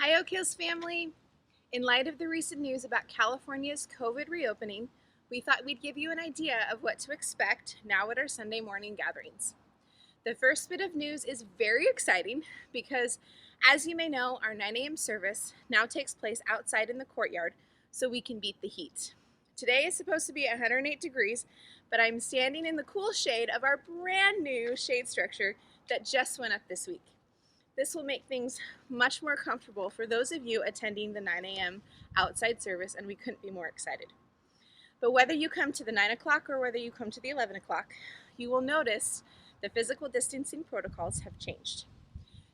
Hi, Oak Hills family. In light of the recent news about California's COVID reopening, we thought we'd give you an idea of what to expect now at our Sunday morning gatherings. The first bit of news is very exciting because, as you may know, our 9 a.m. service now takes place outside in the courtyard so we can beat the heat. Today is supposed to be 108 degrees, but I'm standing in the cool shade of our brand new shade structure that just went up this week. This will make things much more comfortable for those of you attending the 9 a.m. outside service, and we couldn't be more excited. But whether you come to the 9 o'clock or whether you come to the 11 o'clock, you will notice the physical distancing protocols have changed.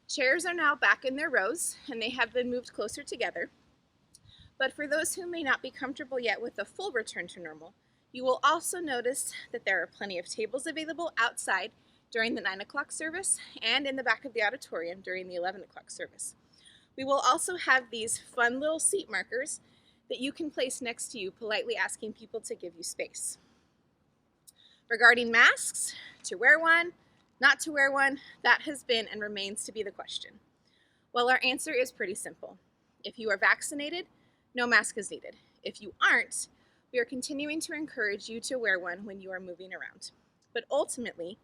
Chairs are now back in their rows, and they have been moved closer together. But for those who may not be comfortable yet with a full return to normal, you will also notice that there are plenty of tables available outside during the 9 o'clock service and in the back of the auditorium during the 11 o'clock service. We will also have these fun little seat markers that you can place next to you, politely asking people to give you space. Regarding masks, to wear one, not to wear one, that has been and remains to be the question. Well, our answer is pretty simple. If you are vaccinated, no mask is needed. If you aren't, we are continuing to encourage you to wear one when you are moving around. But ultimately,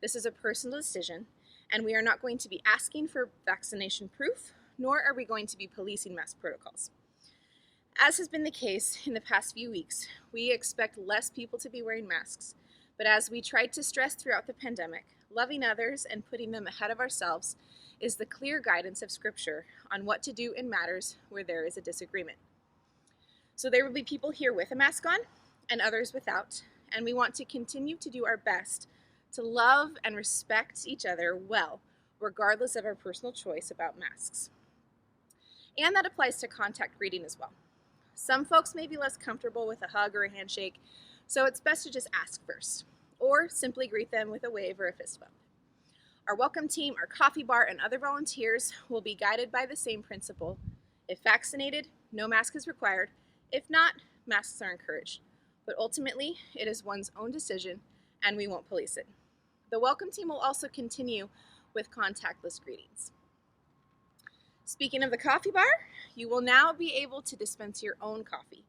this is a personal decision, and we are not going to be asking for vaccination proof, nor are we going to be policing mask protocols. As has been the case in the past few weeks, we expect less people to be wearing masks, but as we tried to stress throughout the pandemic, loving others and putting them ahead of ourselves is the clear guidance of Scripture on what to do in matters where there is a disagreement. So there will be people here with a mask on and others without, and we want to continue to do our best to love and respect each other well, regardless of our personal choice about masks. And that applies to contact greeting as well. Some folks may be less comfortable with a hug or a handshake, so it's best to just ask first, or simply greet them with a wave or a fist bump. Our welcome team, our coffee bar, and other volunteers will be guided by the same principle. If vaccinated, no mask is required. If not, masks are encouraged. But ultimately, it is one's own decision, and we won't police it. The welcome team will also continue with contactless greetings. Speaking of the coffee bar, you will now be able to dispense your own coffee.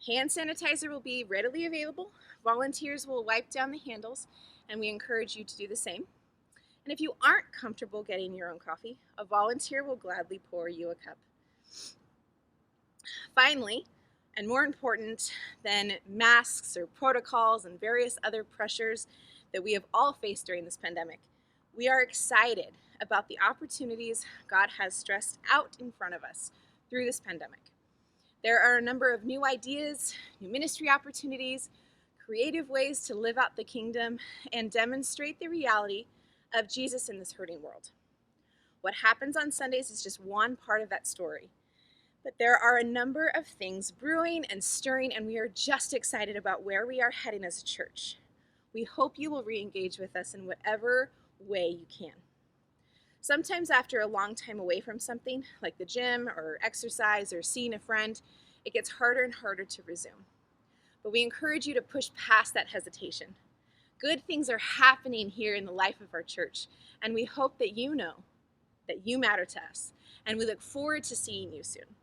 Hand sanitizer will be readily available. Volunteers will wipe down the handles, and we encourage you to do the same. And if you aren't comfortable getting your own coffee, a volunteer will gladly pour you a cup. Finally, and more important than masks or protocols and various other pressures that we have all faced during this pandemic, we are excited about the opportunities God has stressed out in front of us through this pandemic. There are a number of new ideas, new ministry opportunities, creative ways to live out the kingdom and demonstrate the reality of Jesus in this hurting world. What happens on Sundays is just one part of that story. But there are a number of things brewing and stirring, and we are just excited about where we are heading as a church. We hope you will re-engage with us in whatever way you can. Sometimes after a long time away from something, like the gym or exercise or seeing a friend, it gets harder and harder to resume. But we encourage you to push past that hesitation. Good things are happening here in the life of our church, and we hope that you know that you matter to us, and we look forward to seeing you soon.